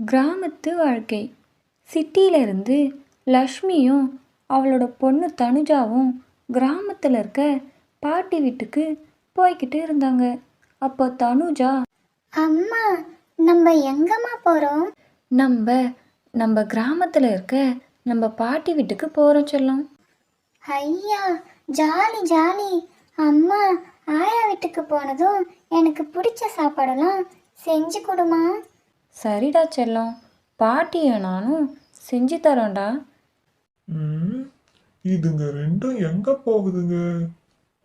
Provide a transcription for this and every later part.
கிராமத்து வாழ்க்கை. சிட்டியிலேருந்து லக்ஷ்மியும் அவளோட பொண்ணு தனுஜாவும் கிராமத்தில் இருக்க பாட்டி வீட்டுக்கு போய்கிட்டு இருந்தாங்க. அப்போ தனுஜா, அம்மா நம்ம எங்கம்மா போகிறோம்? நம்ம நம்ம கிராமத்தில் இருக்க நம்ம பாட்டி வீட்டுக்கு போகிறோம் செல்லம். ஐயா, ஜாலி ஜாலி. அம்மா, ஆயா வீட்டுக்கு போனதும் எனக்கு பிடிச்ச சாப்பாடெல்லாம் செஞ்சு கொடுமா. சரிடா செல்லம், பாட்டியை நானும் செஞ்சு தரோண்டா. இதுங்க ரெண்டும் எங்க போகுதுங்க?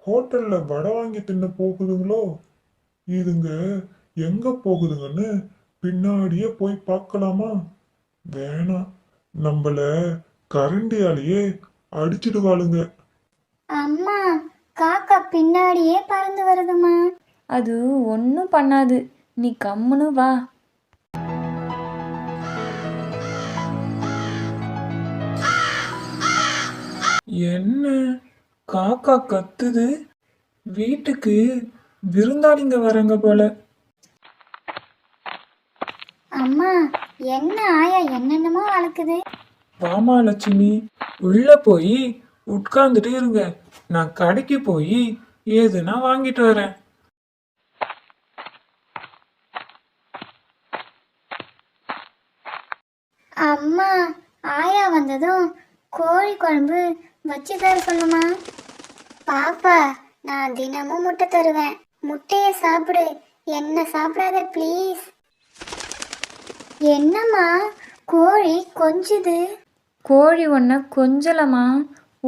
ஹோட்டல்ல வடை வாங்கி தின்ன போகுதுங்களோ? இதுங்க எங்க போகுதுங்கன்னு பின்னாடியே போய் பார்க்கலாமா? வேணாம், நம்மள கரண்டியாலேயே அடிச்சிடுவாளுங்க. அம்மா, காக்கா பின்னாடியே பறந்து வருதுமா. அது ஒன்றும் பண்ணாது, நீ கம்முன்னு வா. என்ன காக்கா கத்துது? வீட்டுக்கு விருந்தாளிங்க வராங்க போல. அம்மா, என்ன ஆயா என்னென்னமோ வளர்க்குது. வாமா லட்சுமி, உள்ள போய் உட்கார்ந்துட்டு இருங்க, நான் கடைக்கு போய் ஏதுன்னா வாங்கிட்டு வரேன். அம்மா, ஆயா வந்ததும் கோழி குழம்பு வச்சு தர சொல்லுமா. பாப்பா, நான் தினமும் முட்டை தருவேன், முட்டையை சாப்பிடு, என்ன சாப்பிடாத ப்ளீஸ். என்னம்மா, கோழி கொஞ்சுது. கோழி ஒன்றை கொஞ்சலமா,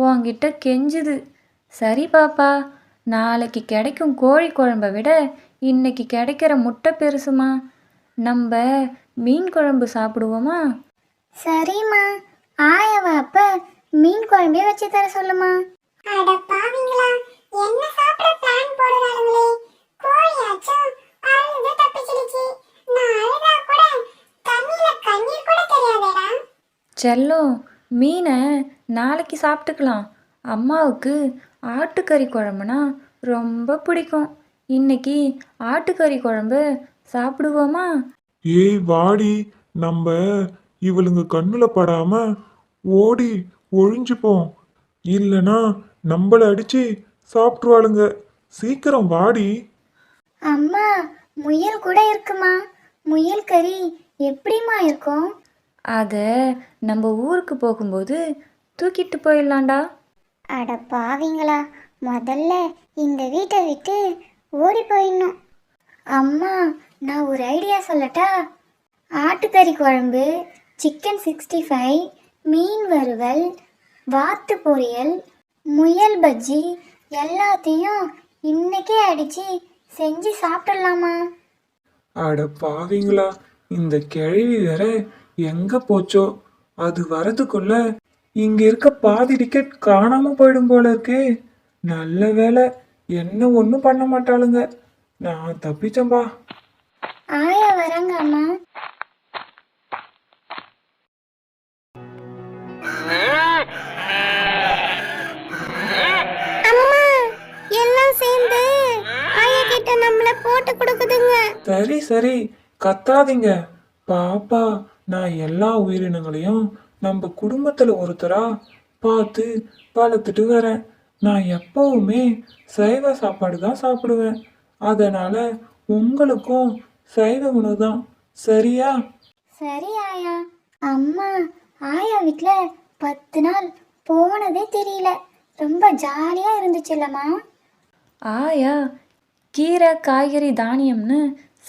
உன்கிட்ட கெஞ்சுது. சரி பாப்பா, நாளைக்கு கிடைக்கும் கோழி குழம்பை விட இன்னைக்கு கிடைக்கிற முட்டை பெருசுமா. நம்ம மீன் குழம்பு சாப்பிடுவோமா? சரிம்மா, ஆயாவை அப்ப மீன் குழம்பே வச்சு தர சொல்லுமா. அட பாவிங்களா, என்ன சாப்பிட பிளான் போடுறாங்களே. கோழியாச்சும் அழுது தப்பிச்சிடுச்சு. நான் அழுதா கூட தண்ணியில கண்ணீர் கூட தெரியாதேடா. செல்லம், மீனை நாளைக்கு சாப்பிட்டுக்கலாம். அம்மாவுக்கு ஆட்டுக்கறி குழம்புனா ரொம்ப பிடிக்கும். இன்னைக்கு ஆட்டுக்கறி குழம்பு சாப்பிடுவோமா? ஏய் வாடி, நம்ம இவளுங்க கண்ணுல படாம ஓடி ஒழிஞ்சுப்போம். இல்லனா நம்மள அடிச்சு சாப்பிட்டுருவாளுங்க. சீக்கிரம் வாடி. அம்மா, முயல் கூட இருக்குமா. முயல் கறி எப்படிம்மா இருக்கும்? அதை நம்ம ஊருக்கு போகும்போது தூக்கிட்டு போயிடலாண்டா. அட பாவிங்களா, முதல்ல இந்த வீட்டை விட்டு ஓடி போயிடணும். அம்மா, நான் ஒரு ஐடியா சொல்லட்டா? ஆட்டுக்கறி குழம்பு, சிக்கன் 65, மீன் வறுவல், வாத்து பொரியல், முயல் பஜ்ஜி எல்லாத்தையும் இன்னைக்கே அடித்து செஞ்சு சாப்பிடலாமா? அட பாவிங்களா, இந்த கிழவி வேற எங்க போச்சோ? அது வரதுக்குள்ள இங்க இருக்க பாதி டிக்கெட் காணாம போயிடும் போல இருக்கே. நல்ல வேலை, என்ன ஒன்றும் பண்ண மாட்டாளுங்க, நான் தப்பிச்சம்பா. ஆயா வராங்க அம்மா. அம்மா, எல்லாம் சேர்ந்து ஆயா கிட்ட நம்மள போட்டு கொடுக்குதுங்க. சரி சரி, கத்தாதீங்க. பாப்பா, நான் எல்லா உயிரினங்களையும் நம்ம குடும்பத்துல ஒருத்தரா பார்த்து வளர்த்துட்டு வரேன். நான் எப்பவுமே சைவ சாப்பாடு தான் சாப்பிடுவேன். அதனால உங்களுக்கும் சைவ உணவு தான், சரியா? சரி ஆயா. அம்மா, ஆயா வீட்டில் 10 நாள் போனதே தெரியல. ரொம்ப ஜாலியா இருந்துச்சுல்லம்மா. ஆயா கீரை காய்கறி தானியம்னு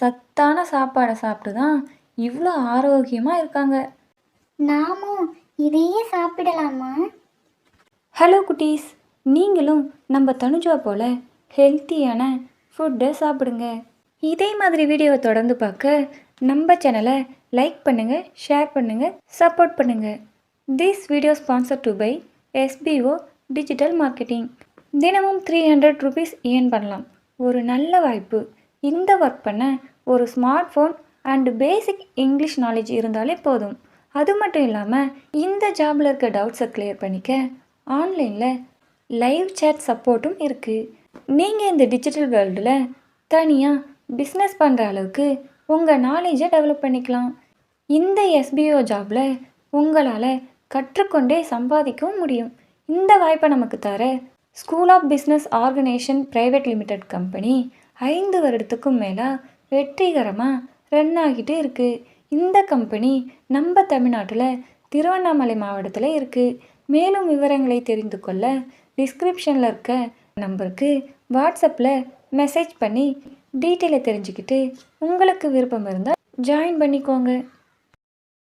சத்தான சாப்பாடை சாப்பிட்டு தான் இவ்வளோ ஆரோக்கியமாக இருக்காங்க. நாமும் இதையே சாப்பிடலாமா? ஹலோ குட்டீஸ், நீங்களும் நம்ம தனுஜா போல் ஹெல்த்தியான ஃபுட்டை சாப்பிடுங்க. இதே மாதிரி வீடியோவை தொடர்ந்து பார்க்க நம்ம சேனலை லைக் பண்ணுங்கள், ஷேர் பண்ணுங்கள், சப்போர்ட் பண்ணுங்கள். This video sponsored by SBO digital marketing. தினமும் 300 rupees ஏர்ன் பண்ணலாம். ஒரு நல்ல வாய்ப்பு. இந்த ஒர்க் பண்ண ஒரு smart phone and basic English knowledge இருந்தாலே போதும். அது மட்டும் இல்லாமல் இந்த ஜாபில் இருக்க டவுட்ஸை கிளியர் பண்ணிக்க ஆன்லைனில் லைவ் சேட் சப்போர்ட்டும் இருக்குது. நீங்கள் இந்த டிஜிட்டல் வேர்ல்டில் தனியாக பிஸ்னஸ் பண்ணுற அளவுக்கு உங்கள் நாலேஜை டெவலப் பண்ணிக்கலாம். இந்த எஸ்பிஓ ஜாபில் உங்களால் கற்றுக்கொண்டே சம்பாதிக்கவும் முடியும். இந்த வாய்ப்பை நமக்கு தர school of business organisation private limited company 5 வருடத்துக்கும் மேலாக வெற்றிகரமாக ரன் ஆகிட்டு இருக்குது. இந்த கம்பெனி நம்ம தமிழ்நாட்டில் திருவண்ணாமலை மாவட்டத்தில் இருக்குது. மேலும் விவரங்களை தெரிந்து கொள்ள டிஸ்கிரிப்ஷனில் இருக்க நம்பருக்கு வாட்ஸ்அப்பில் மெசேஜ் பண்ணி டீட்டெயிலை தெரிஞ்சுக்கிட்டு உங்களுக்கு விருப்பம் இருந்தால் ஜாயின் பண்ணிக்கோங்க.